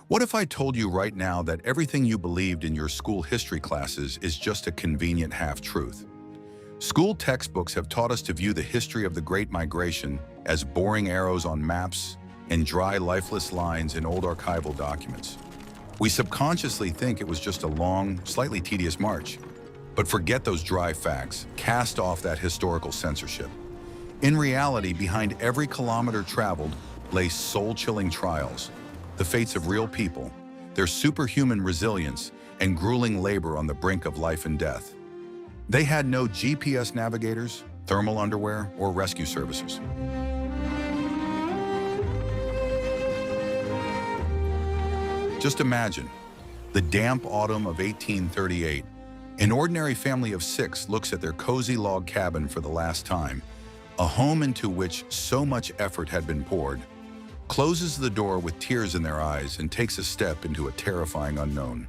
What if I told you right now that everything you believed in your school history classes is just a convenient half-truth? School textbooks have taught us to view the history of the Great Migration as boring arrows on maps and dry, lifeless lines in old archival documents. We subconsciously think it was just a long, slightly tedious march. But forget those dry facts, cast off that historical censorship. In reality, behind every kilometer traveled lay soul-chilling trials, the fates of real people, their superhuman resilience, and grueling labor on the brink of life and death. They had no GPS navigators, thermal underwear, or rescue services. Just imagine, the damp autumn of 1838. An ordinary family of 6 looks at their cozy log cabin for the last time, a home into which so much effort had been poured, closes the door with tears in their eyes and takes a step into a terrifying unknown.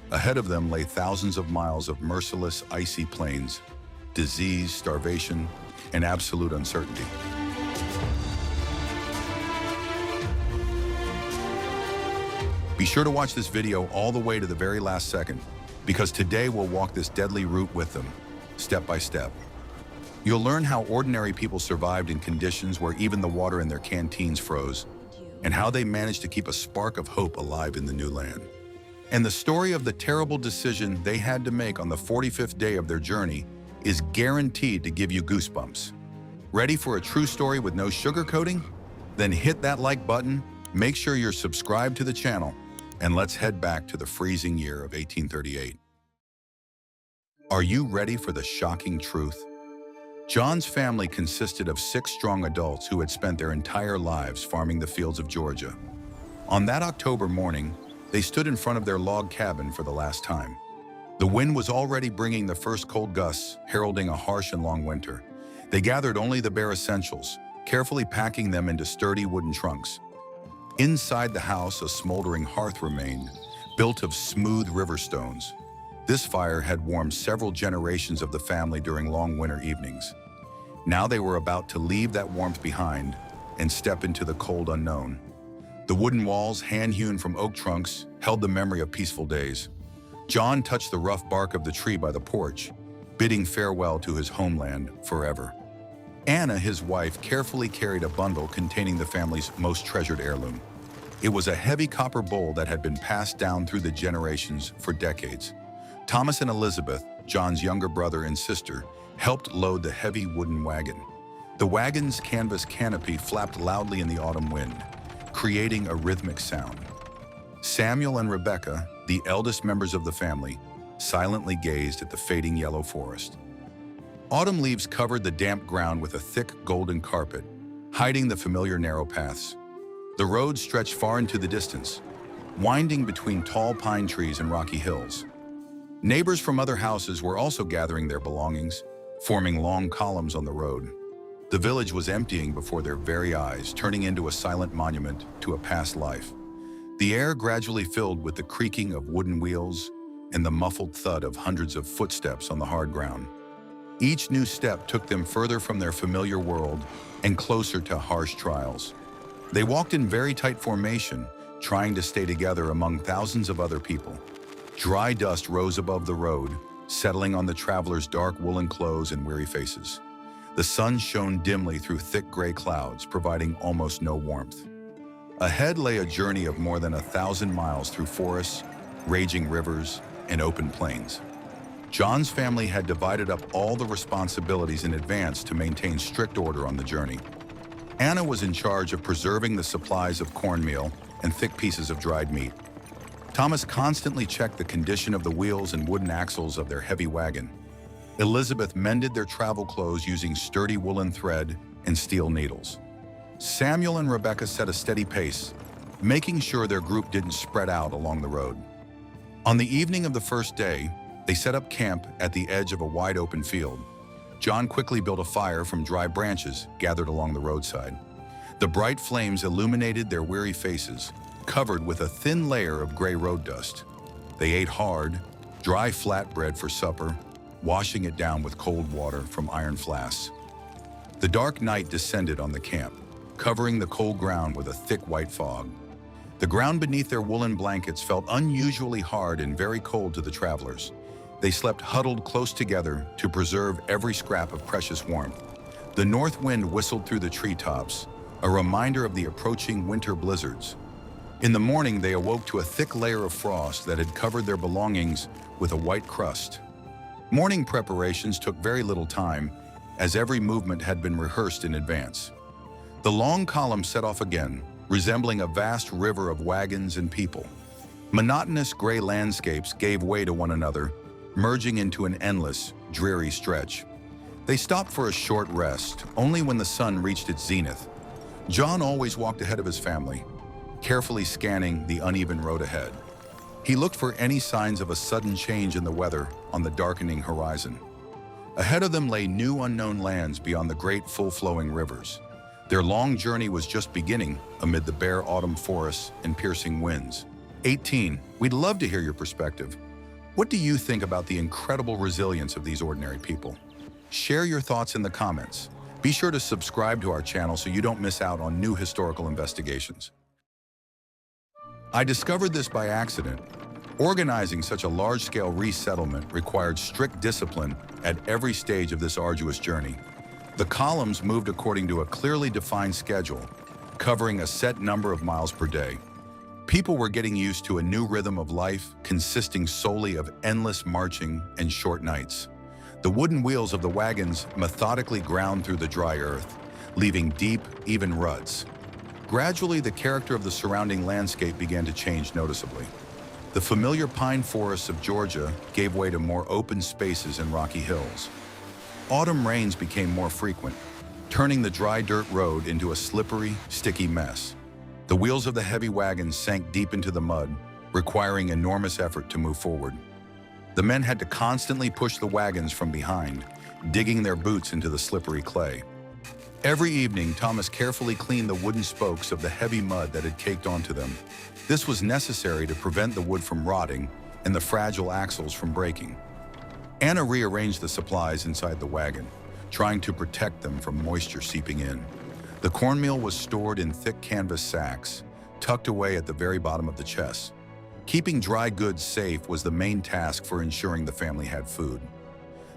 Ahead of them lay thousands of miles of merciless, icy plains, disease, starvation, and absolute uncertainty. Be sure to watch this video all the way to the very last second, because today we'll walk this deadly route with them, step by step. You'll learn how ordinary people survived in conditions where even the water in their canteens froze, and how they managed to keep a spark of hope alive in the new land. And the story of the terrible decision they had to make on the 45th day of their journey is guaranteed to give you goosebumps. Ready for a true story with no sugarcoating? Then hit that like button, make sure you're subscribed to the channel, and let's head back to the freezing year of 1838. Are you ready for the shocking truth? John's family consisted of 6 strong adults who had spent their entire lives farming the fields of Georgia. On that October morning, they stood in front of their log cabin for the last time. The wind was already bringing the first cold gusts, heralding a harsh and long winter. They gathered only the bare essentials, carefully packing them into sturdy wooden trunks. Inside the house, a smoldering hearth remained, built of smooth river stones. This fire had warmed several generations of the family during long winter evenings. Now they were about to leave that warmth behind and step into the cold unknown. The wooden walls, hand-hewn from oak trunks, held the memory of peaceful days. John touched the rough bark of the tree by the porch, bidding farewell to his homeland forever. Anna, his wife, carefully carried a bundle containing the family's most treasured heirloom. It was a heavy copper bowl that had been passed down through the generations for decades. Thomas and Elizabeth, John's younger brother and sister, helped load the heavy wooden wagon. The wagon's canvas canopy flapped loudly in the autumn wind, creating a rhythmic sound. Samuel and Rebecca, the eldest members of the family, silently gazed at the fading yellow forest. Autumn leaves covered the damp ground with a thick golden carpet, hiding the familiar narrow paths. The road stretched far into the distance, winding between tall pine trees and rocky hills. Neighbors from other houses were also gathering their belongings, forming long columns on the road. The village was emptying before their very eyes, turning into a silent monument to a past life. The air gradually filled with the creaking of wooden wheels and the muffled thud of hundreds of footsteps on the hard ground. Each new step took them further from their familiar world and closer to harsh trials. They walked in very tight formation, trying to stay together among thousands of other people. Dry dust rose above the road, settling on the travelers' dark woolen clothes and weary faces. The sun shone dimly through thick gray clouds, providing almost no warmth. Ahead lay a journey of more than 1,000 miles through forests, raging rivers, and open plains. John's family had divided up all the responsibilities in advance to maintain strict order on the journey. Anna was in charge of preserving the supplies of cornmeal and thick pieces of dried meat. Thomas constantly checked the condition of the wheels and wooden axles of their heavy wagon. Elizabeth mended their travel clothes using sturdy woolen thread and steel needles. Samuel and Rebecca set a steady pace, making sure their group didn't spread out along the road. On the evening of the first day, they set up camp at the edge of a wide open field. John quickly built a fire from dry branches gathered along the roadside. The bright flames illuminated their weary faces, covered with a thin layer of gray road dust. They ate hard, dry flatbread for supper, washing it down with cold water from iron flasks. The dark night descended on the camp, covering the cold ground with a thick white fog. The ground beneath their woolen blankets felt unusually hard and very cold to the travelers. They slept huddled close together to preserve every scrap of precious warmth. The north wind whistled through the treetops, a reminder of the approaching winter blizzards. In the morning, they awoke to a thick layer of frost that had covered their belongings with a white crust. Morning preparations took very little time, as every movement had been rehearsed in advance. The long column set off again, resembling a vast river of wagons and people. Monotonous gray landscapes gave way to one another, merging into an endless, dreary stretch. They stopped for a short rest, only when the sun reached its zenith. John always walked ahead of his family, carefully scanning the uneven road ahead. He looked for any signs of a sudden change in the weather on the darkening horizon. Ahead of them lay new unknown lands beyond the great full-flowing rivers. Their long journey was just beginning amid the bare autumn forests and piercing winds. 18. We'd love to hear your perspective. What do you think about the incredible resilience of these ordinary people? Share your thoughts in the comments. Be sure to subscribe to our channel so you don't miss out on new historical investigations. I discovered this by accident. Organizing such a large-scale resettlement required strict discipline at every stage of this arduous journey. The columns moved according to a clearly defined schedule, covering a set number of miles per day. People were getting used to a new rhythm of life consisting solely of endless marching and short nights. The wooden wheels of the wagons methodically ground through the dry earth, leaving deep, even ruts. Gradually, the character of the surrounding landscape began to change noticeably. The familiar pine forests of Georgia gave way to more open spaces and rocky hills. Autumn rains became more frequent, turning the dry dirt road into a slippery, sticky mess. The wheels of the heavy wagons sank deep into the mud, requiring enormous effort to move forward. The men had to constantly push the wagons from behind, digging their boots into the slippery clay. Every evening, Thomas carefully cleaned the wooden spokes of the heavy mud that had caked onto them. This was necessary to prevent the wood from rotting and the fragile axles from breaking. Anna rearranged the supplies inside the wagon, trying to protect them from moisture seeping in. The cornmeal was stored in thick canvas sacks, tucked away at the very bottom of the chest. Keeping dry goods safe was the main task for ensuring the family had food.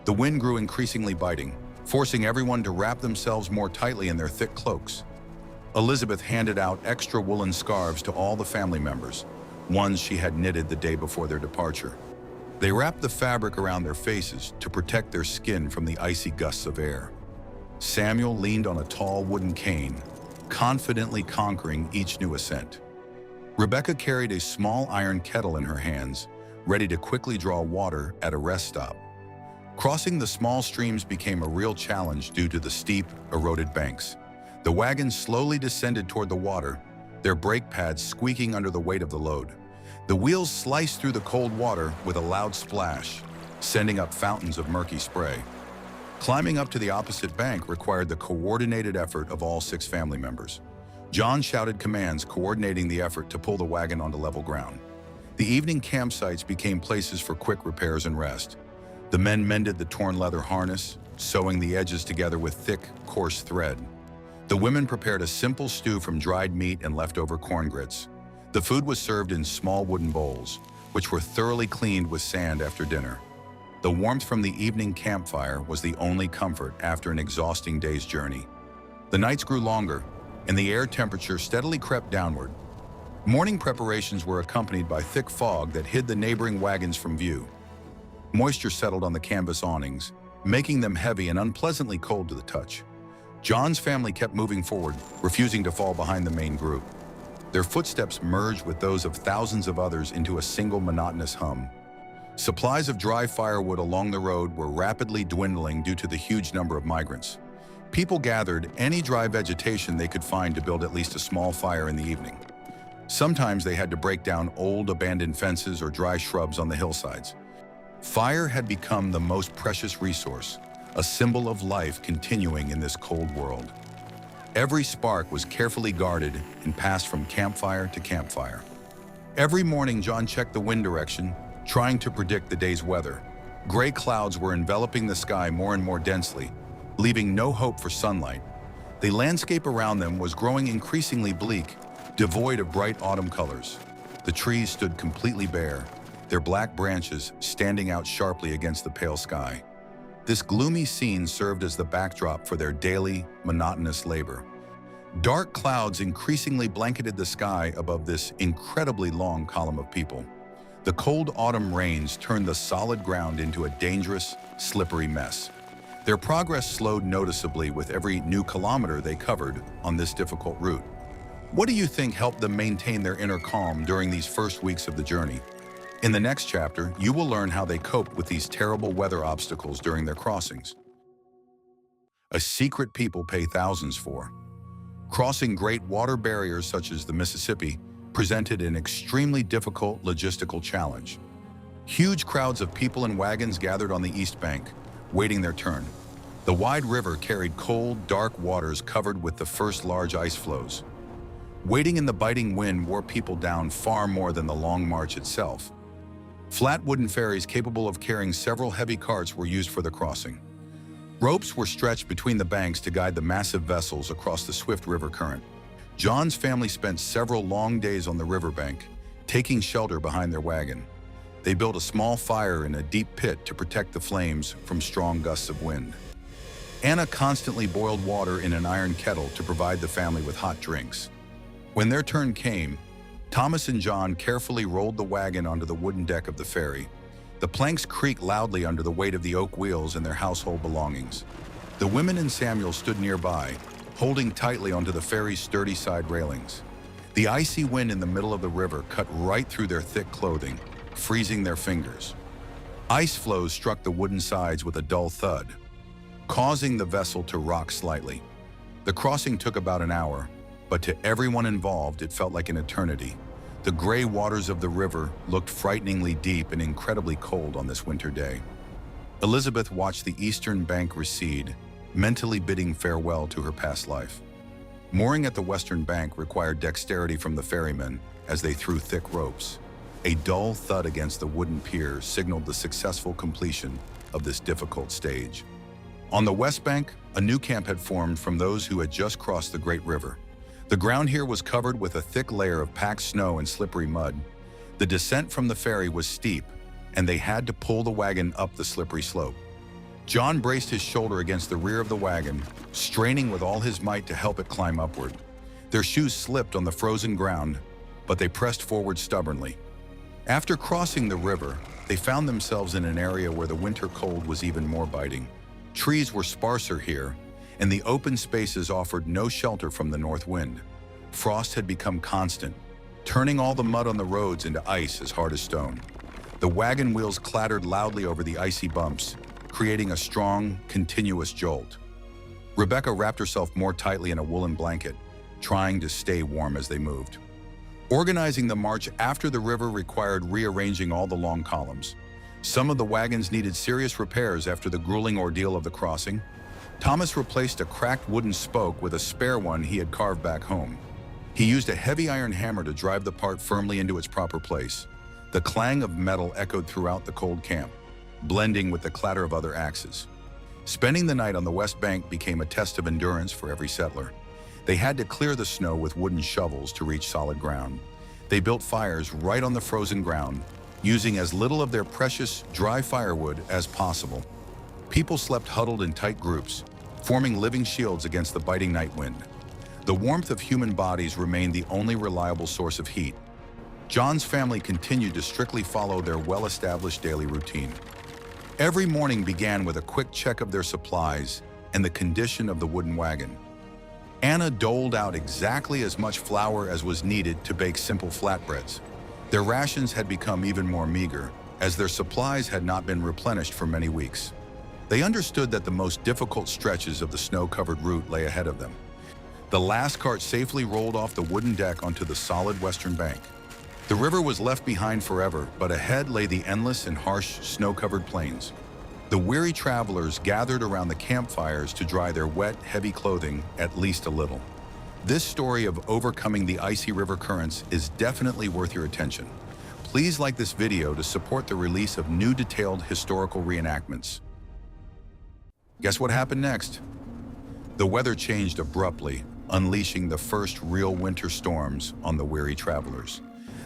The wind grew increasingly biting, forcing everyone to wrap themselves more tightly in their thick cloaks. Elizabeth handed out extra woolen scarves to all the family members, ones she had knitted the day before their departure. They wrapped the fabric around their faces to protect their skin from the icy gusts of air. Samuel leaned on a tall wooden cane, confidently conquering each new ascent. Rebecca carried a small iron kettle in her hands, ready to quickly draw water at a rest stop. Crossing the small streams became a real challenge due to the steep, eroded banks. The wagons slowly descended toward the water, their brake pads squeaking under the weight of the load. The wheels sliced through the cold water with a loud splash, sending up fountains of murky spray. Climbing up to the opposite bank required the coordinated effort of all 6 family members. John shouted commands, coordinating the effort to pull the wagon onto level ground. The evening campsites became places for quick repairs and rest. The men mended the torn leather harness, sewing the edges together with thick, coarse thread. The women prepared a simple stew from dried meat and leftover corn grits. The food was served in small wooden bowls, which were thoroughly cleaned with sand after dinner. The warmth from the evening campfire was the only comfort after an exhausting day's journey. The nights grew longer, and the air temperature steadily crept downward. Morning preparations were accompanied by thick fog that hid the neighboring wagons from view. Moisture settled on the canvas awnings, making them heavy and unpleasantly cold to the touch. John's family kept moving forward, refusing to fall behind the main group. Their footsteps merged with those of thousands of others into a single monotonous hum. Supplies of dry firewood along the road were rapidly dwindling due to the huge number of migrants. People gathered any dry vegetation they could find to build at least a small fire in the evening. Sometimes they had to break down old abandoned fences or dry shrubs on the hillsides. Fire had become the most precious resource, a symbol of life continuing in this cold world. Every spark was carefully guarded and passed from campfire to campfire. Every morning, John checked the wind direction, trying to predict the day's weather. Gray clouds were enveloping the sky more and more densely, leaving no hope for sunlight. The landscape around them was growing increasingly bleak, Devoid of bright autumn colors, the trees stood completely bare, their black branches standing out sharply against the pale sky. This gloomy scene served as the backdrop for their daily, monotonous labor. Dark clouds increasingly blanketed the sky above this incredibly long column of people. The cold autumn rains turned the solid ground into a dangerous, slippery mess. Their progress slowed noticeably with every new kilometer they covered on this difficult route. What do you think helped them maintain their inner calm during these first weeks of the journey? In the next chapter, you will learn how they coped with these terrible weather obstacles during their crossings. A secret people pay thousands for. Crossing great water barriers such as the Mississippi presented an extremely difficult logistical challenge. Huge crowds of people and wagons gathered on the east bank, waiting their turn. The wide river carried cold, dark waters covered with the first large ice floes. Waiting in the biting wind wore people down far more than the long march itself. Flat wooden ferries capable of carrying several heavy carts were used for the crossing. Ropes were stretched between the banks to guide the massive vessels across the swift river current. John's family spent several long days on the riverbank, taking shelter behind their wagon. They built a small fire in a deep pit to protect the flames from strong gusts of wind. Anna constantly boiled water in an iron kettle to provide the family with hot drinks. When their turn came, Thomas and John carefully rolled the wagon onto the wooden deck of the ferry. The planks creaked loudly under the weight of the oak wheels and their household belongings. The women and Samuel stood nearby, holding tightly onto the ferry's sturdy side railings. The icy wind in the middle of the river cut right through their thick clothing, freezing their fingers. Ice floes struck the wooden sides with a dull thud, causing the vessel to rock slightly. The crossing took about an hour, but to everyone involved, it felt like an eternity. The gray waters of the river looked frighteningly deep and incredibly cold on this winter day. Elizabeth watched the eastern bank recede, mentally bidding farewell to her past life. Mooring at the western bank required dexterity from the ferrymen as they threw thick ropes. A dull thud against the wooden pier signaled the successful completion of this difficult stage. On the west bank, a new camp had formed from those who had just crossed the great river. The ground here was covered with a thick layer of packed snow and slippery mud. The descent from the ferry was steep, and they had to pull the wagon up the slippery slope. John braced his shoulder against the rear of the wagon, straining with all his might to help it climb upward. Their shoes slipped on the frozen ground, but they pressed forward stubbornly. After crossing the river, they found themselves in an area where the winter cold was even more biting. Trees were sparser here, and the open spaces offered no shelter from the north wind. Frost had become constant, turning all the mud on the roads into ice as hard as stone. The wagon wheels clattered loudly over the icy bumps, creating a strong, continuous jolt. Rebecca wrapped herself more tightly in a woolen blanket, trying to stay warm as they moved. Organizing the march after the river required rearranging all the long columns. Some of the wagons needed serious repairs after the grueling ordeal of the crossing. Thomas replaced a cracked wooden spoke with a spare one he had carved back home. He used a heavy iron hammer to drive the part firmly into its proper place. The clang of metal echoed throughout the cold camp, blending with the clatter of other axes. Spending the night on the west bank became a test of endurance for every settler. They had to clear the snow with wooden shovels to reach solid ground. They built fires right on the frozen ground, using as little of their precious dry firewood as possible. People slept huddled in tight groups, forming living shields against the biting night wind. The warmth of human bodies remained the only reliable source of heat. John's family continued to strictly follow their well-established daily routine. Every morning began with a quick check of their supplies and the condition of the wooden wagon. Anna doled out exactly as much flour as was needed to bake simple flatbreads. Their rations had become even more meager, as their supplies had not been replenished for many weeks. They understood that the most difficult stretches of the snow-covered route lay ahead of them. The last cart safely rolled off the wooden deck onto the solid western bank. The river was left behind forever, but ahead lay the endless and harsh snow-covered plains. The weary travelers gathered around the campfires to dry their wet, heavy clothing at least a little. This story of overcoming the icy river currents is definitely worth your attention. Please like this video to support the release of new detailed historical reenactments. Guess what happened next? The weather changed abruptly, unleashing the first real winter storms on the weary travelers.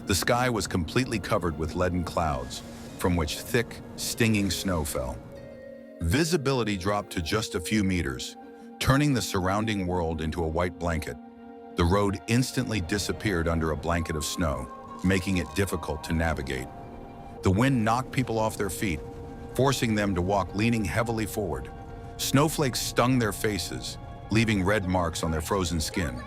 The sky was completely covered with leaden clouds, from which thick, stinging snow fell. Visibility dropped to just a few meters, turning the surrounding world into a white blanket. The road instantly disappeared under a blanket of snow, making it difficult to navigate. The wind knocked people off their feet, forcing them to walk leaning heavily forward. Snowflakes stung their faces, leaving red marks on their frozen skin.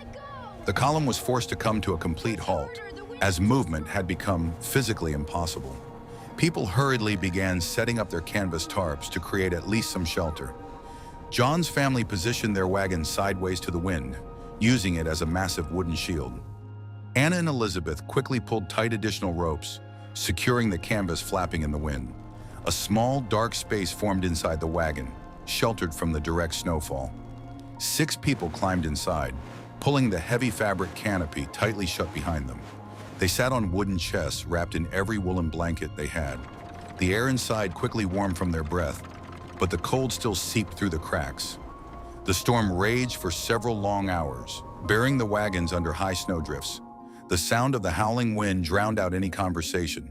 The column was forced to come to a complete halt, as movement had become physically impossible. People hurriedly began setting up their canvas tarps to create at least some shelter. John's family positioned their wagon sideways to the wind, using it as a massive wooden shield. Anna and Elizabeth quickly pulled tight additional ropes, securing the canvas flapping in the wind. A small, dark space formed inside the wagon, sheltered from the direct snowfall. 6 people climbed inside, pulling the heavy fabric canopy tightly shut behind them. They sat on wooden chests wrapped in every woolen blanket they had. The air inside quickly warmed from their breath, but the cold still seeped through the cracks. The storm raged for several long hours, burying the wagons under high snowdrifts. The sound of the howling wind drowned out any conversation,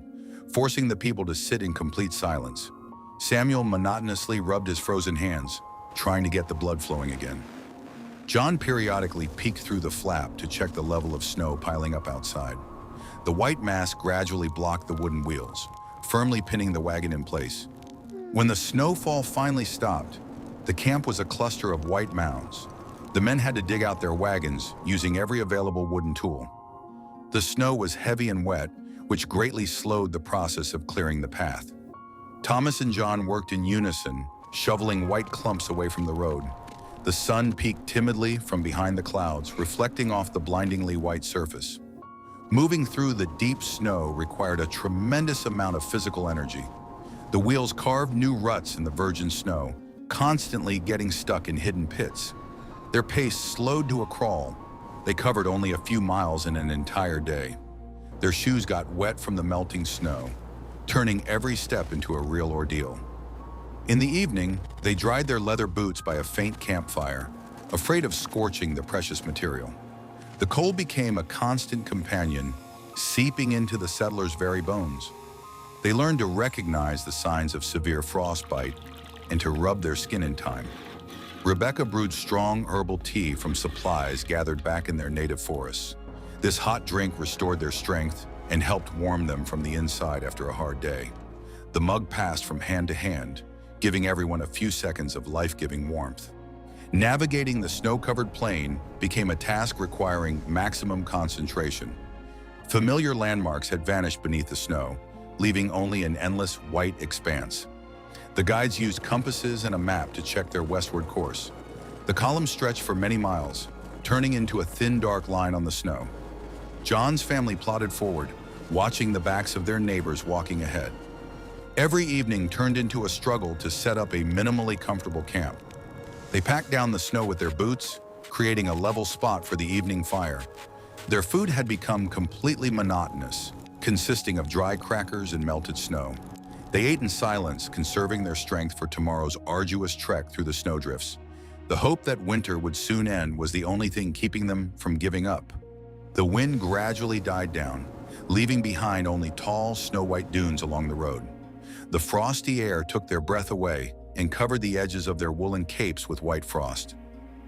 forcing the people to sit in complete silence. Samuel monotonously rubbed his frozen hands, trying to get the blood flowing again. John periodically peeked through the flap to check the level of snow piling up outside. The white mass gradually blocked the wooden wheels, firmly pinning the wagon in place. When the snowfall finally stopped, the camp was a cluster of white mounds. The men had to dig out their wagons using every available wooden tool. The snow was heavy and wet, which greatly slowed the process of clearing the path. Thomas and John worked in unison, shoveling white clumps away from the road. The sun peeked timidly from behind the clouds, reflecting off the blindingly white surface. Moving through the deep snow required a tremendous amount of physical energy. The wheels carved new ruts in the virgin snow, constantly getting stuck in hidden pits. Their pace slowed to a crawl. They covered only a few miles in an entire day. Their shoes got wet from the melting snow, turning every step into a real ordeal. In the evening, they dried their leather boots by a faint campfire, afraid of scorching the precious material. The cold became a constant companion, seeping into the settlers' very bones. They learned to recognize the signs of severe frostbite and to rub their skin in time. Rebecca brewed strong herbal tea from supplies gathered back in their native forests. This hot drink restored their strength and helped warm them from the inside after a hard day. The mug passed from hand to hand, giving everyone a few seconds of life-giving warmth. Navigating the snow-covered plain became a task requiring maximum concentration. Familiar landmarks had vanished beneath the snow, leaving only an endless white expanse. The guides used compasses and a map to check their westward course. The column stretched for many miles, turning into a thin, dark line on the snow. John's family plodded forward, watching the backs of their neighbors walking ahead. Every evening turned into a struggle to set up a minimally comfortable camp. They packed down the snow with their boots, creating a level spot for the evening fire. Their food had become completely monotonous, consisting of dry crackers and melted snow. They ate in silence, conserving their strength for tomorrow's arduous trek through the snowdrifts. The hope that winter would soon end was the only thing keeping them from giving up. The wind gradually died down, leaving behind only tall, snow-white dunes along the road. The frosty air took their breath away and covered the edges of their woolen capes with white frost.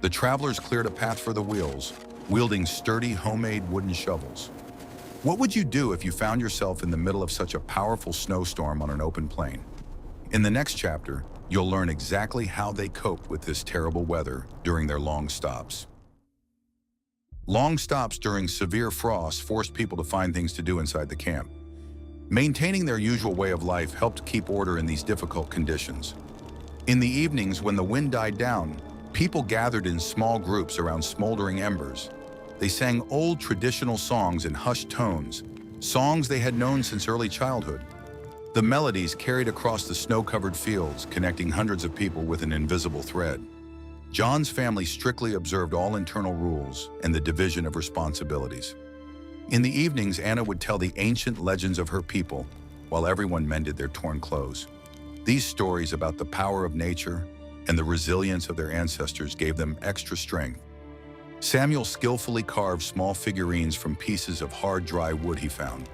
The travelers cleared a path for the wheels, wielding sturdy homemade wooden shovels. What would you do if you found yourself in the middle of such a powerful snowstorm on an open plain? In the next chapter, you'll learn exactly how they coped with this terrible weather during their long stops. Long stops during severe frost forced people to find things to do inside the camp. Maintaining their usual way of life helped keep order in these difficult conditions. In the evenings, when the wind died down, people gathered in small groups around smoldering embers. They sang old traditional songs in hushed tones, songs they had known since early childhood. The melodies carried across the snow-covered fields, connecting hundreds of people with an invisible thread. John's family strictly observed all internal rules and the division of responsibilities. In the evenings, Anna would tell the ancient legends of her people, while everyone mended their torn clothes. These stories about the power of nature and the resilience of their ancestors gave them extra strength. Samuel skillfully carved small figurines from pieces of hard, dry wood he found.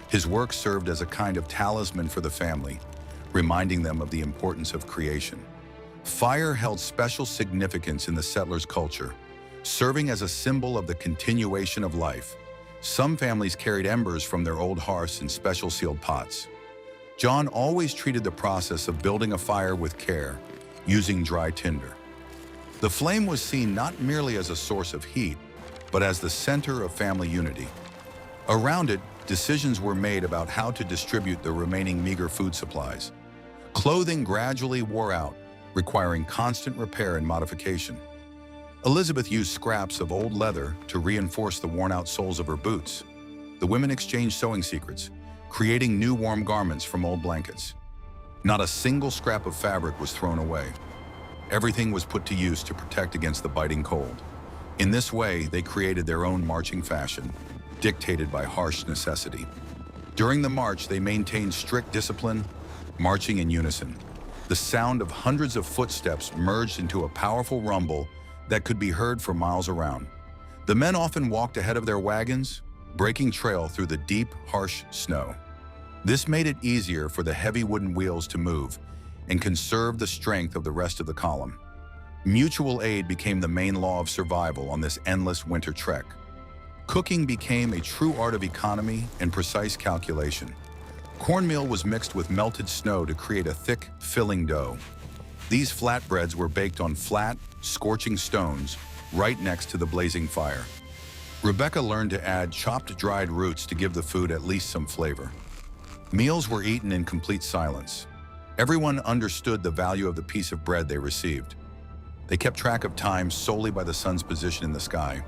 His work served as a kind of talisman for the family, reminding them of the importance of creation. Fire held special significance in the settlers' culture, serving as a symbol of the continuation of life. Some families carried embers from their old hearths in special sealed pots. John always treated the process of building a fire with care, using dry tinder. The flame was seen not merely as a source of heat, but as the center of family unity. Around it, decisions were made about how to distribute the remaining meager food supplies. Clothing gradually wore out, requiring constant repair and modification. Elizabeth used scraps of old leather to reinforce the worn-out soles of her boots. The women exchanged sewing secrets, creating new warm garments from old blankets. Not a single scrap of fabric was thrown away. Everything was put to use to protect against the biting cold. In this way, they created their own marching fashion, dictated by harsh necessity. During the march, they maintained strict discipline, marching in unison. The sound of hundreds of footsteps merged into a powerful rumble that could be heard for miles around. The men often walked ahead of their wagons, breaking trail through the deep, harsh snow. This made it easier for the heavy wooden wheels to move and conserve the strength of the rest of the column. Mutual aid became the main law of survival on this endless winter trek. Cooking became a true art of economy and precise calculation. Cornmeal was mixed with melted snow to create a thick, filling dough. These flatbreads were baked on flat, scorching stones right next to the blazing fire. Rebecca learned to add chopped dried roots to give the food at least some flavor. Meals were eaten in complete silence. Everyone understood the value of the piece of bread they received. They kept track of time solely by the sun's position in the sky.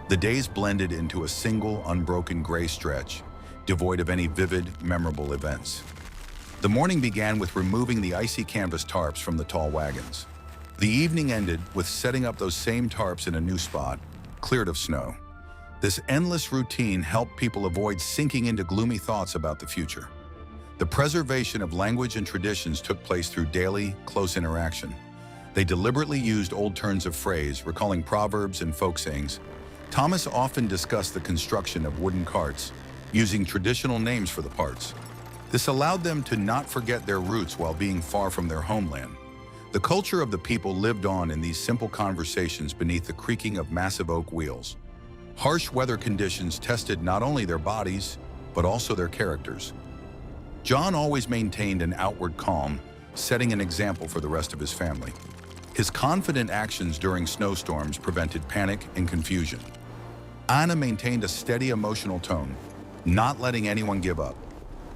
The days blended into a single, unbroken gray stretch, devoid of any vivid, memorable events. The morning began with removing the icy canvas tarps from the tall wagons. The evening ended with setting up those same tarps in a new spot, cleared of snow. This endless routine helped people avoid sinking into gloomy thoughts about the future. The preservation of language and traditions took place through daily, close interaction. They deliberately used old turns of phrase, recalling proverbs and folk sayings. Thomas often discussed the construction of wooden carts, using traditional names for the parts. This allowed them to not forget their roots while being far from their homeland. The culture of the people lived on in these simple conversations beneath the creaking of massive oak wheels. Harsh weather conditions tested not only their bodies, but also their characters. John always maintained an outward calm, setting an example for the rest of his family. His confident actions during snowstorms prevented panic and confusion. Anna maintained a steady emotional tone, not letting anyone give up.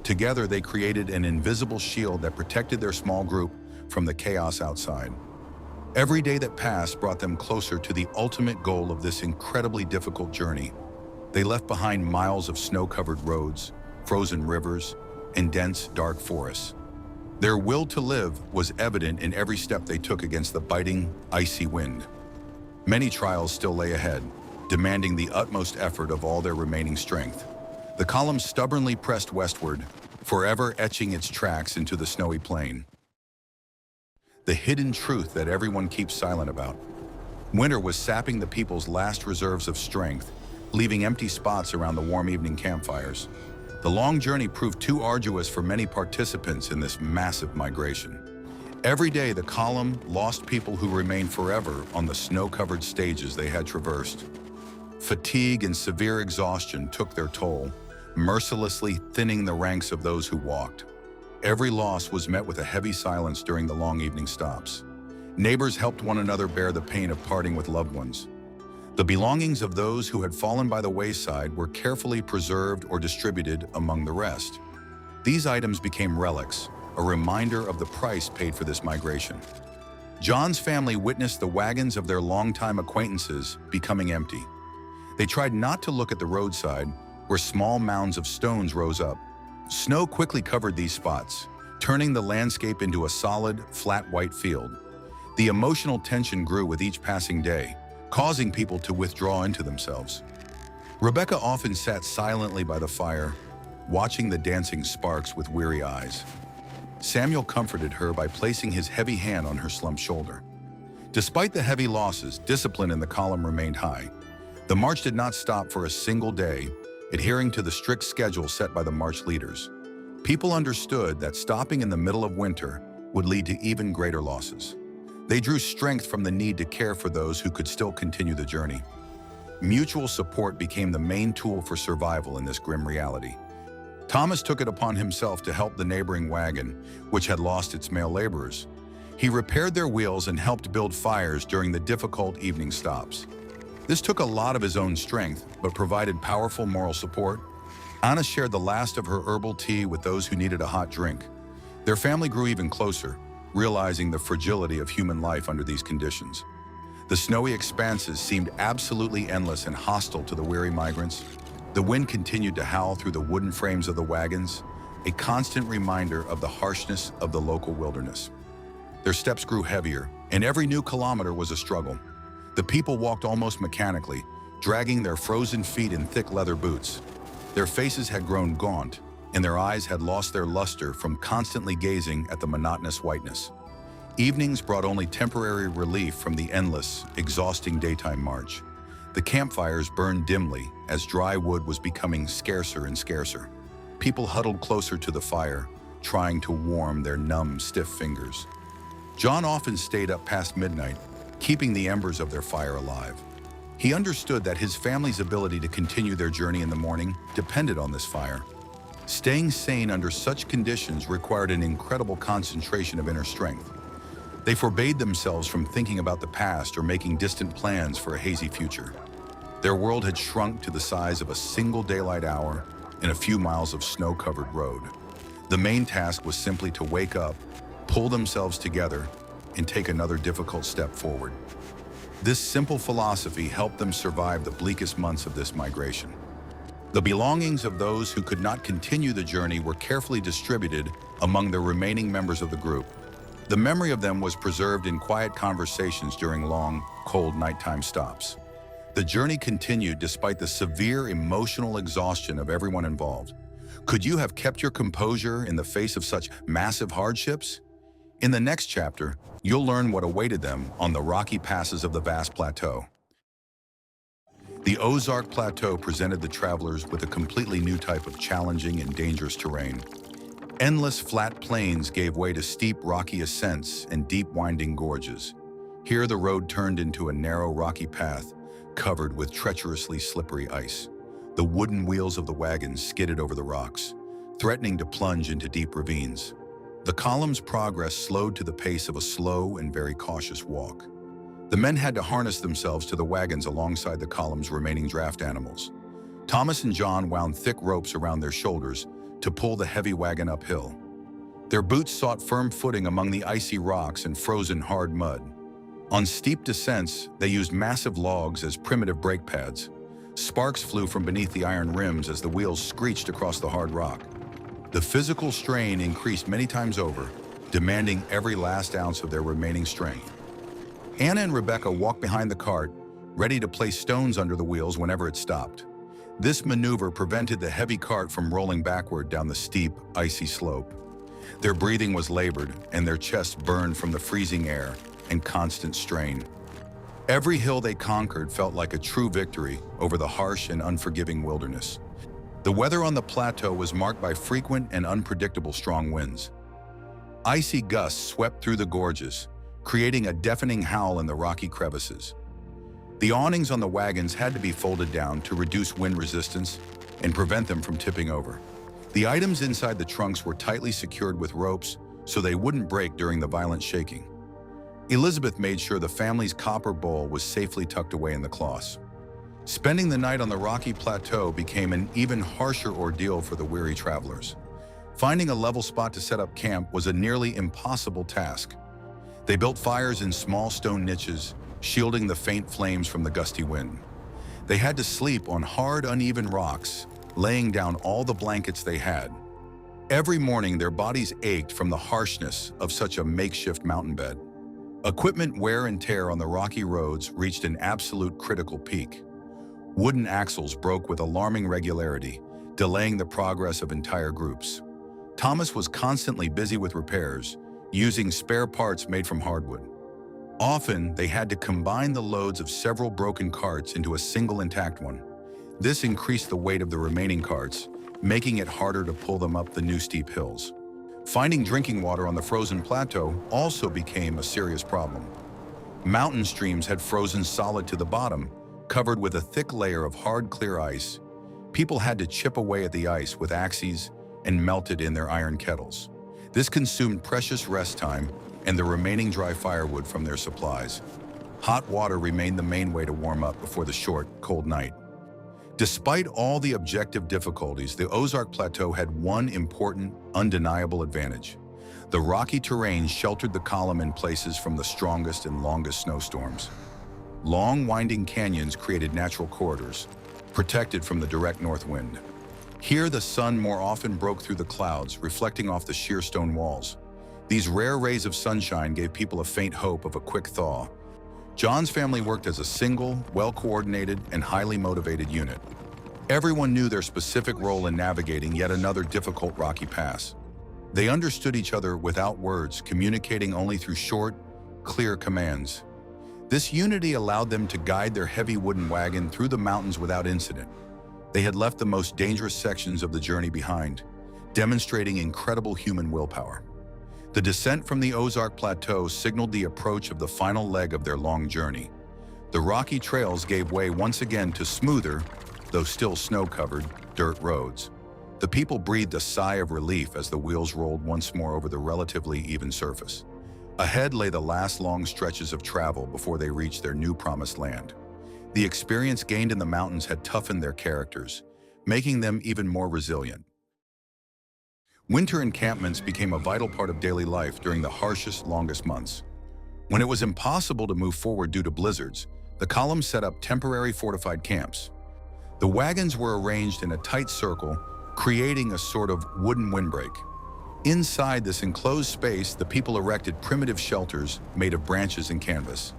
Together, they created an invisible shield that protected their small group from the chaos outside. Every day that passed brought them closer to the ultimate goal of this incredibly difficult journey. They left behind miles of snow-covered roads, frozen rivers, and dense, dark forests. Their will to live was evident in every step they took against the biting, icy wind. Many trials still lay ahead, demanding the utmost effort of all their remaining strength. The column stubbornly pressed westward, forever etching its tracks into the snowy plain. The hidden truth that everyone keeps silent about. Winter was sapping the people's last reserves of strength, leaving empty spots around the warm evening campfires. The long journey proved too arduous for many participants in this massive migration. Every day, the column lost people who remained forever on the snow-covered stages they had traversed. Fatigue and severe exhaustion took their toll, mercilessly thinning the ranks of those who walked. Every loss was met with a heavy silence during the long evening stops. Neighbors helped one another bear the pain of parting with loved ones. The belongings of those who had fallen by the wayside were carefully preserved or distributed among the rest. These items became relics, a reminder of the price paid for this migration. John's family witnessed the wagons of their longtime acquaintances becoming empty. They tried not to look at the roadside, where small mounds of stones rose up. Snow quickly covered these spots, turning the landscape into a solid, flat white field. The emotional tension grew with each passing day, causing people to withdraw into themselves. Rebecca often sat silently by the fire, watching the dancing sparks with weary eyes. Samuel comforted her by placing his heavy hand on her slumped shoulder. Despite the heavy losses, discipline in the column remained high. The march did not stop for a single day, adhering to the strict schedule set by the march leaders. People understood that stopping in the middle of winter would lead to even greater losses. They drew strength from the need to care for those who could still continue the journey. Mutual support became the main tool for survival in this grim reality. Thomas took it upon himself to help the neighboring wagon, which had lost its male laborers. He repaired their wheels and helped build fires during the difficult evening stops. This took a lot of his own strength, but provided powerful moral support. Anna shared the last of her herbal tea with those who needed a hot drink. Their family grew even closer, realizing the fragility of human life under these conditions. The snowy expanses seemed absolutely endless and hostile to the weary migrants. The wind continued to howl through the wooden frames of the wagons, a constant reminder of the harshness of the local wilderness. Their steps grew heavier, and every new kilometer was a struggle. The people walked almost mechanically, dragging their frozen feet in thick leather boots. Their faces had grown gaunt, and their eyes had lost their luster from constantly gazing at the monotonous whiteness. Evenings brought only temporary relief from the endless, exhausting daytime march. The campfires burned dimly as dry wood was becoming scarcer and scarcer. People huddled closer to the fire, trying to warm their numb, stiff fingers. John often stayed up past midnight, keeping the embers of their fire alive. He understood that his family's ability to continue their journey in the morning depended on this fire. Staying sane under such conditions required an incredible concentration of inner strength. They forbade themselves from thinking about the past or making distant plans for a hazy future. Their world had shrunk to the size of a single daylight hour and a few miles of snow-covered road. The main task was simply to wake up, pull themselves together, and take another difficult step forward. This simple philosophy helped them survive the bleakest months of this migration. The belongings of those who could not continue the journey were carefully distributed among the remaining members of the group. The memory of them was preserved in quiet conversations during long, cold nighttime stops. The journey continued despite the severe emotional exhaustion of everyone involved. Could you have kept your composure in the face of such massive hardships? In the next chapter, you'll learn what awaited them on the rocky passes of the vast plateau. The Ozark Plateau presented the travelers with a completely new type of challenging and dangerous terrain. Endless flat plains gave way to steep rocky ascents and deep winding gorges. Here the road turned into a narrow rocky path covered with treacherously slippery ice. The wooden wheels of the wagons skidded over the rocks, threatening to plunge into deep ravines. The column's progress slowed to the pace of a slow and very cautious walk. The men had to harness themselves to the wagons alongside the column's remaining draft animals. Thomas and John wound thick ropes around their shoulders to pull the heavy wagon uphill. Their boots sought firm footing among the icy rocks and frozen hard mud. On steep descents, they used massive logs as primitive brake pads. Sparks flew from beneath the iron rims as the wheels screeched across the hard rock. The physical strain increased many times over, demanding every last ounce of their remaining strength. Anna and Rebecca walked behind the cart, ready to place stones under the wheels whenever it stopped. This maneuver prevented the heavy cart from rolling backward down the steep, icy slope. Their breathing was labored, and their chests burned from the freezing air and constant strain. Every hill they conquered felt like a true victory over the harsh and unforgiving wilderness. The weather on the plateau was marked by frequent and unpredictable strong winds. Icy gusts swept through the gorges, creating a deafening howl in the rocky crevices. The awnings on the wagons had to be folded down to reduce wind resistance and prevent them from tipping over. The items inside the trunks were tightly secured with ropes so they wouldn't break during the violent shaking. Elizabeth made sure the family's copper bowl was safely tucked away in the cloths. Spending the night on the rocky plateau became an even harsher ordeal for the weary travelers. Finding a level spot to set up camp was a nearly impossible task. They built fires in small stone niches, shielding the faint flames from the gusty wind. They had to sleep on hard, uneven rocks, laying down all the blankets they had. Every morning, their bodies ached from the harshness of such a makeshift mountain bed. Equipment wear and tear on the rocky roads reached an absolute critical peak. Wooden axles broke with alarming regularity, delaying the progress of entire groups. Thomas was constantly busy with repairs, using spare parts made from hardwood. Often, they had to combine the loads of several broken carts into a single intact one. This increased the weight of the remaining carts, making it harder to pull them up the new steep hills. Finding drinking water on the frozen plateau also became a serious problem. Mountain streams had frozen solid to the bottom, covered with a thick layer of hard, clear ice. People had to chip away at the ice with axes and melt it in their iron kettles. This consumed precious rest time and the remaining dry firewood from their supplies. Hot water remained the main way to warm up before the short, cold night. Despite all the objective difficulties, the Ozark Plateau had one important, undeniable advantage. The rocky terrain sheltered the column in places from the strongest and longest snowstorms. Long, winding canyons created natural corridors, protected from the direct north wind. Here, the sun more often broke through the clouds, reflecting off the sheer stone walls. These rare rays of sunshine gave people a faint hope of a quick thaw. John's family worked as a single, well-coordinated, and highly motivated unit. Everyone knew their specific role in navigating yet another difficult rocky pass. They understood each other without words, communicating only through short, clear commands. This unity allowed them to guide their heavy wooden wagon through the mountains without incident. They had left the most dangerous sections of the journey behind, demonstrating incredible human willpower. The descent from the Ozark Plateau signaled the approach of the final leg of their long journey. The rocky trails gave way once again to smoother, though still snow-covered, dirt roads. The people breathed a sigh of relief as the wheels rolled once more over the relatively even surface. Ahead lay the last long stretches of travel before they reached their new promised land. The experience gained in the mountains had toughened their characters, making them even more resilient. Winter encampments became a vital part of daily life during the harshest, longest months. When it was impossible to move forward due to blizzards, the column set up temporary fortified camps. The wagons were arranged in a tight circle, creating a sort of wooden windbreak. Inside this enclosed space, the people erected primitive shelters made of branches and canvas.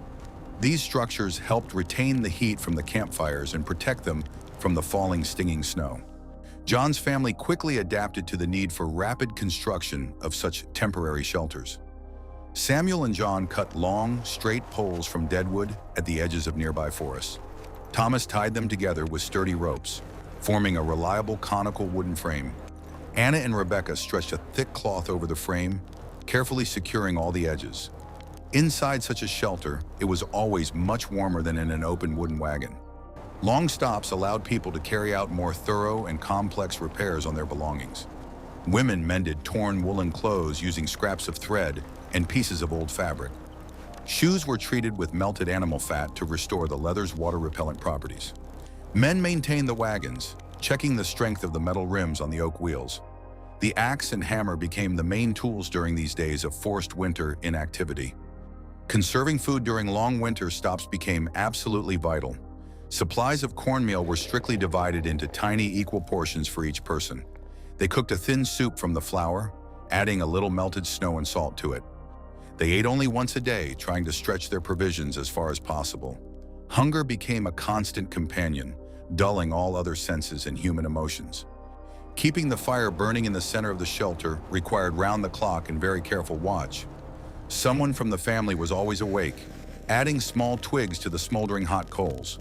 These structures helped retain the heat from the campfires and protect them from the falling, stinging snow. John's family quickly adapted to the need for rapid construction of such temporary shelters. Samuel and John cut long, straight poles from deadwood at the edges of nearby forests. Thomas tied them together with sturdy ropes, forming a reliable conical wooden frame. Anna and Rebecca stretched a thick cloth over the frame, carefully securing all the edges. Inside such a shelter, it was always much warmer than in an open wooden wagon. Long stops allowed people to carry out more thorough and complex repairs on their belongings. Women mended torn woolen clothes using scraps of thread and pieces of old fabric. Shoes were treated with melted animal fat to restore the leather's water-repellent properties. Men maintained the wagons, checking the strength of the metal rims on the oak wheels. The axe and hammer became the main tools during these days of forced winter inactivity. Conserving food during long winter stops became absolutely vital. Supplies of cornmeal were strictly divided into tiny, equal portions for each person. They cooked a thin soup from the flour, adding a little melted snow and salt to it. They ate only once a day, trying to stretch their provisions as far as possible. Hunger became a constant companion, dulling all other senses and human emotions. Keeping the fire burning in the center of the shelter required round-the-clock and very careful watch. Someone from the family was always awake, adding small twigs to the smoldering hot coals.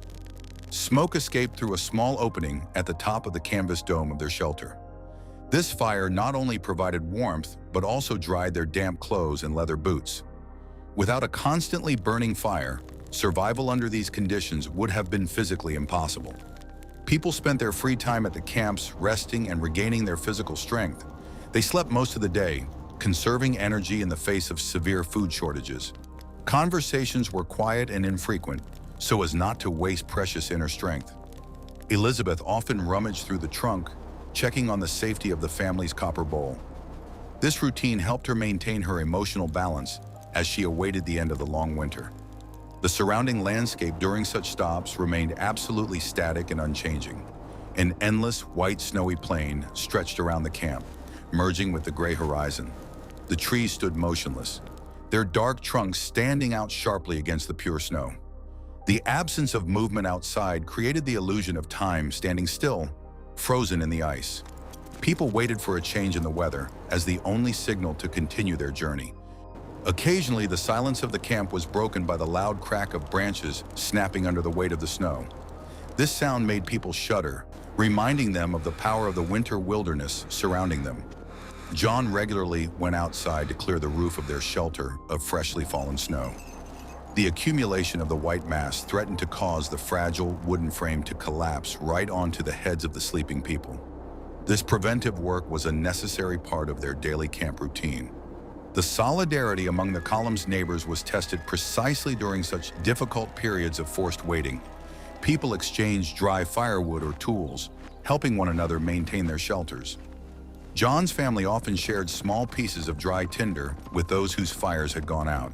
Smoke escaped through a small opening at the top of the canvas dome of their shelter. This fire not only provided warmth, but also dried their damp clothes and leather boots. Without a constantly burning fire, survival under these conditions would have been physically impossible. People spent their free time at the camps, resting and regaining their physical strength. They slept most of the day, conserving energy in the face of severe food shortages. Conversations were quiet and infrequent, so as not to waste precious inner strength. Elizabeth often rummaged through the trunk, checking on the safety of the family's copper bowl. This routine helped her maintain her emotional balance as she awaited the end of the long winter. The surrounding landscape during such stops remained absolutely static and unchanging. An endless, white, snowy plain stretched around the camp, merging with the gray horizon. The trees stood motionless, their dark trunks standing out sharply against the pure snow. The absence of movement outside created the illusion of time standing still, frozen in the ice. People waited for a change in the weather as the only signal to continue their journey. Occasionally, the silence of the camp was broken by the loud crack of branches snapping under the weight of the snow. This sound made people shudder, reminding them of the power of the winter wilderness surrounding them. John regularly went outside to clear the roof of their shelter of freshly fallen snow. The accumulation of the white mass threatened to cause the fragile wooden frame to collapse right onto the heads of the sleeping people. This preventive work was a necessary part of their daily camp routine. The solidarity among the column's neighbors was tested precisely during such difficult periods of forced waiting. People exchanged dry firewood or tools, helping one another maintain their shelters. John's family often shared small pieces of dry tinder with those whose fires had gone out.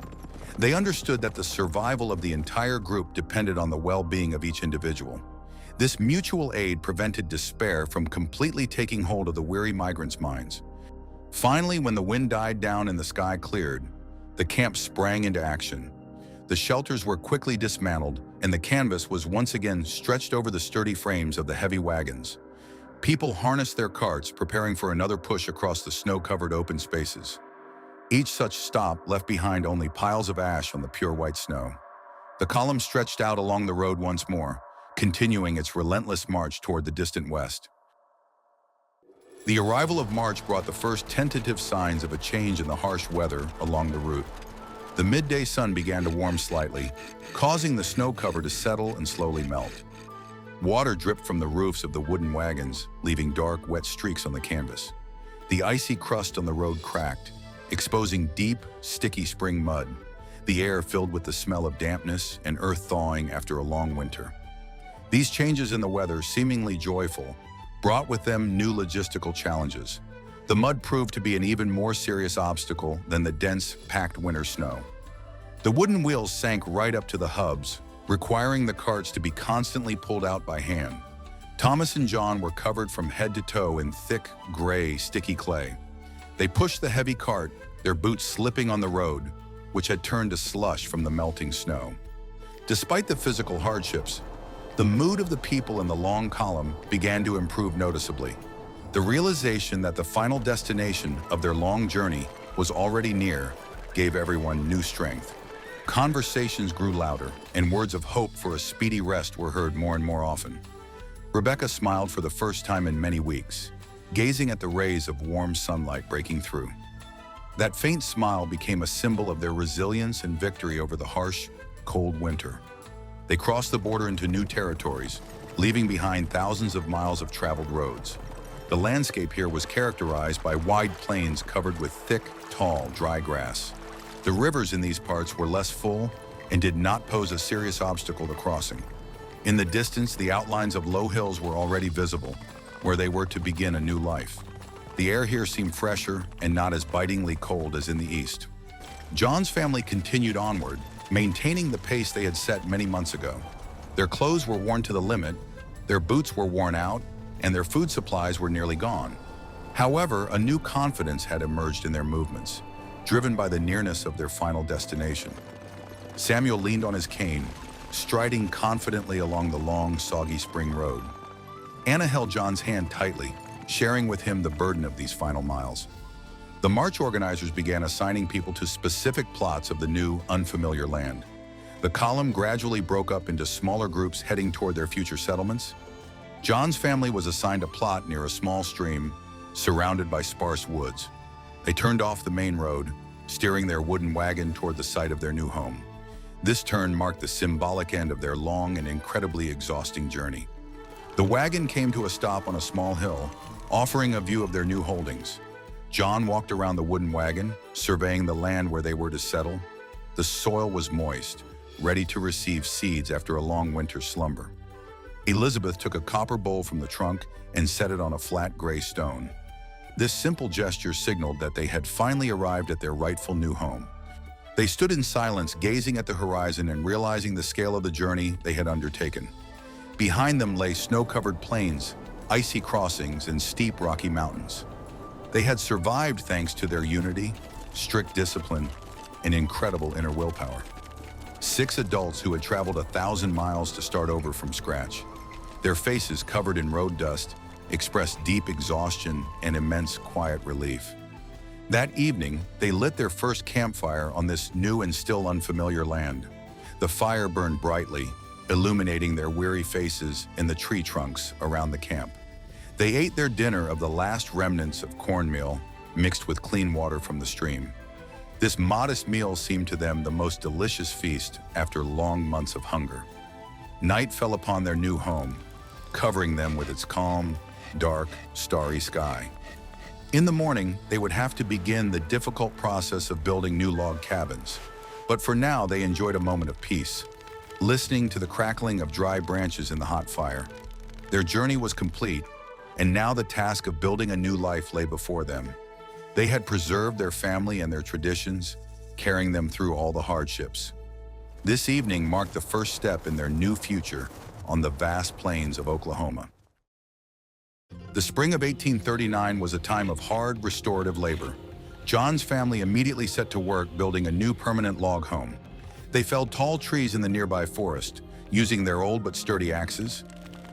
They understood that the survival of the entire group depended on the well-being of each individual. This mutual aid prevented despair from completely taking hold of the weary migrants' minds. Finally, when the wind died down and the sky cleared, the camp sprang into action. The shelters were quickly dismantled, and the canvas was once again stretched over the sturdy frames of the heavy wagons. People harnessed their carts, preparing for another push across the snow-covered open spaces. Each such stop left behind only piles of ash on the pure white snow. The column stretched out along the road once more, continuing its relentless march toward the distant west. The arrival of March brought the first tentative signs of a change in the harsh weather along the route. The midday sun began to warm slightly, causing the snow cover to settle and slowly melt. Water dripped from the roofs of the wooden wagons, leaving dark, wet streaks on the canvas. The icy crust on the road cracked, exposing deep, sticky spring mud, the air filled with the smell of dampness and earth thawing after a long winter. These changes in the weather, seemingly joyful, brought with them new logistical challenges. The mud proved to be an even more serious obstacle than the dense, packed winter snow. The wooden wheels sank right up to the hubs, requiring the carts to be constantly pulled out by hand. Thomas and John were covered from head to toe in thick, gray, sticky clay. They pushed the heavy cart, their boots slipping on the road, which had turned to slush from the melting snow. Despite the physical hardships, the mood of the people in the long column began to improve noticeably. The realization that the final destination of their long journey was already near gave everyone new strength. Conversations grew louder, and words of hope for a speedy rest were heard more and more often. Rebecca smiled for the first time in many weeks, gazing at the rays of warm sunlight breaking through. That faint smile became a symbol of their resilience and victory over the harsh, cold winter. They crossed the border into new territories, leaving behind thousands of miles of traveled roads. The landscape here was characterized by wide plains covered with thick, tall, dry grass. The rivers in these parts were less full and did not pose a serious obstacle to crossing. In the distance, the outlines of low hills were already visible, where they were to begin a new life. The air here seemed fresher and not as bitingly cold as in the east. John's family continued onward, maintaining the pace they had set many months ago. Their clothes were worn to the limit, their boots were worn out, and their food supplies were nearly gone. However, a new confidence had emerged in their movements, driven by the nearness of their final destination. Samuel leaned on his cane, striding confidently along the long, soggy spring road. Anna held John's hand tightly, sharing with him the burden of these final miles. The march organizers began assigning people to specific plots of the new, unfamiliar land. The column gradually broke up into smaller groups heading toward their future settlements. John's family was assigned a plot near a small stream, surrounded by sparse woods. They turned off the main road, steering their wooden wagon toward the site of their new home. This turn marked the symbolic end of their long and incredibly exhausting journey. The wagon came to a stop on a small hill, offering a view of their new holdings. John walked around the wooden wagon, surveying the land where they were to settle. The soil was moist, ready to receive seeds after a long winter slumber. Elizabeth took a copper bowl from the trunk and set it on a flat gray stone. This simple gesture signaled that they had finally arrived at their rightful new home. They stood in silence, gazing at the horizon and realizing the scale of the journey they had undertaken. Behind them lay snow-covered plains, icy crossings, and steep rocky mountains. They had survived thanks to their unity, strict discipline, and incredible inner willpower. 6 adults who had traveled 1,000 miles to start over from scratch. Their faces covered in road dust expressed deep exhaustion and immense quiet relief. That evening, they lit their first campfire on this new and still unfamiliar land. The fire burned brightly, illuminating their weary faces in the tree trunks around the camp. They ate their dinner of the last remnants of cornmeal mixed with clean water from the stream. This modest meal seemed to them the most delicious feast after long months of hunger. Night fell upon their new home, covering them with its calm, dark, starry sky. In the morning, they would have to begin the difficult process of building new log cabins. But for now, they enjoyed a moment of peace, listening to the crackling of dry branches in the hot fire. Their journey was complete, and now the task of building a new life lay before them. They had preserved their family and their traditions, carrying them through all the hardships. This evening marked the first step in their new future on the vast plains of Oklahoma. The spring of 1839 was a time of hard, restorative labor. John's family immediately set to work building a new permanent log home. They felled tall trees in the nearby forest, using their old but sturdy axes.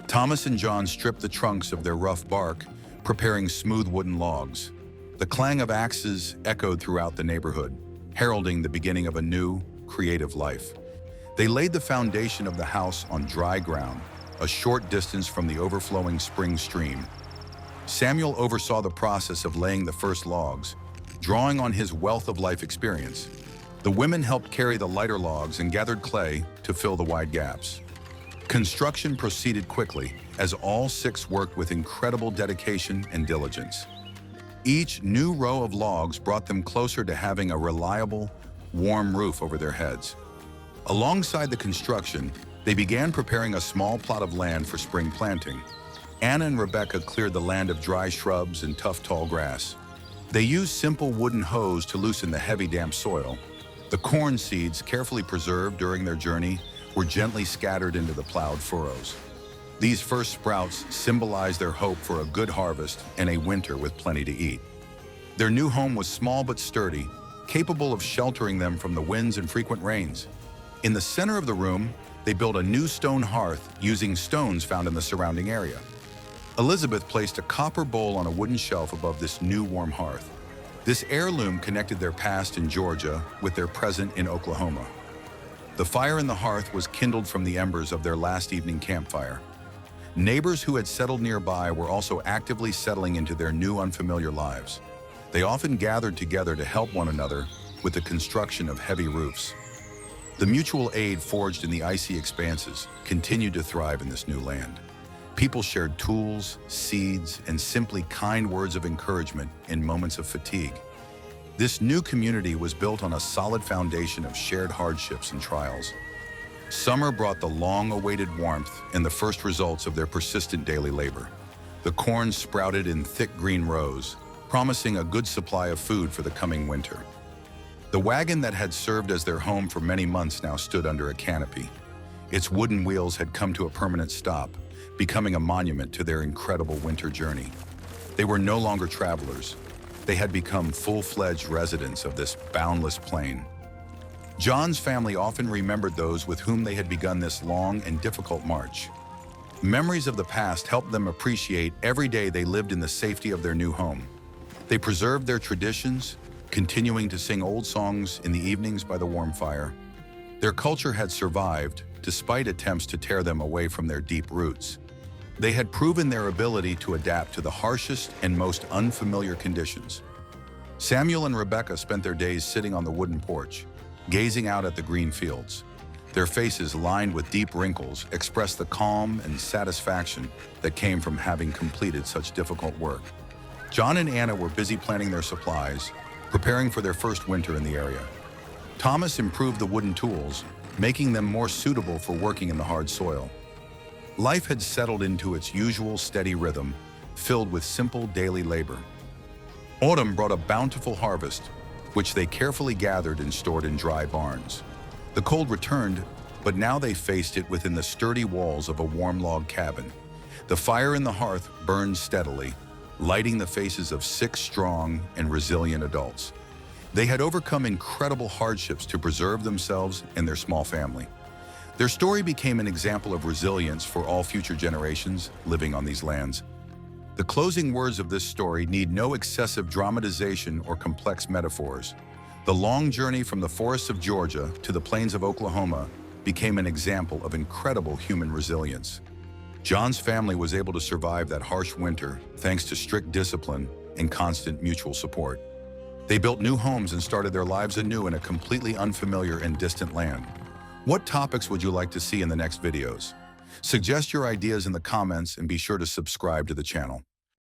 Thomas and John stripped the trunks of their rough bark, preparing smooth wooden logs. The clang of axes echoed throughout the neighborhood, heralding the beginning of a new, creative life. They laid the foundation of the house on dry ground, a short distance from the overflowing spring stream. Samuel oversaw the process of laying the first logs, drawing on his wealth of life experience. The women helped carry the lighter logs and gathered clay to fill the wide gaps. Construction proceeded quickly as all six worked with incredible dedication and diligence. Each new row of logs brought them closer to having a reliable, warm roof over their heads. Alongside the construction, they began preparing a small plot of land for spring planting. Anna and Rebecca cleared the land of dry shrubs and tough, tall grass. They used simple wooden hoes to loosen the heavy, damp soil. The corn seeds, carefully preserved during their journey, were gently scattered into the plowed furrows. These first sprouts symbolized their hope for a good harvest and a winter with plenty to eat. Their new home was small but sturdy, capable of sheltering them from the winds and frequent rains. In the center of the room, they built a new stone hearth using stones found in the surrounding area. Elizabeth placed a copper bowl on a wooden shelf above this new warm hearth. This heirloom connected their past in Georgia with their present in Oklahoma. The fire in the hearth was kindled from the embers of their last evening campfire. Neighbors who had settled nearby were also actively settling into their new unfamiliar lives. They often gathered together to help one another with the construction of heavy roofs. The mutual aid forged in the icy expanses continued to thrive in this new land. People shared tools, seeds, and simply kind words of encouragement in moments of fatigue. This new community was built on a solid foundation of shared hardships and trials. Summer brought the long-awaited warmth and the first results of their persistent daily labor. The corn sprouted in thick green rows, promising a good supply of food for the coming winter. The wagon that had served as their home for many months now stood under a canopy. Its wooden wheels had come to a permanent stop, becoming a monument to their incredible winter journey. They were no longer travelers. They had become full-fledged residents of this boundless plain. John's family often remembered those with whom they had begun this long and difficult march. Memories of the past helped them appreciate every day they lived in the safety of their new home. They preserved their traditions, continuing to sing old songs in the evenings by the warm fire. Their culture had survived, despite attempts to tear them away from their deep roots. They had proven their ability to adapt to the harshest and most unfamiliar conditions. Samuel and Rebecca spent their days sitting on the wooden porch, gazing out at the green fields. Their faces, lined with deep wrinkles, expressed the calm and satisfaction that came from having completed such difficult work. John and Anna were busy planning their supplies, preparing for their first winter in the area. Thomas improved the wooden tools, making them more suitable for working in the hard soil. Life had settled into its usual steady rhythm, filled with simple daily labor. Autumn brought a bountiful harvest, which they carefully gathered and stored in dry barns. The cold returned, but now they faced it within the sturdy walls of a warm log cabin. The fire in the hearth burned steadily, lighting the faces of 6 strong and resilient adults. They had overcome incredible hardships to preserve themselves and their small family. Their story became an example of resilience for all future generations living on these lands. The closing words of this story need no excessive dramatization or complex metaphors. The long journey from the forests of Georgia to the plains of Oklahoma became an example of incredible human resilience. John's family was able to survive that harsh winter thanks to strict discipline and constant mutual support. They built new homes and started their lives anew in a completely unfamiliar and distant land. What topics would you like to see in the next videos? Suggest your ideas in the comments and be sure to subscribe to the channel.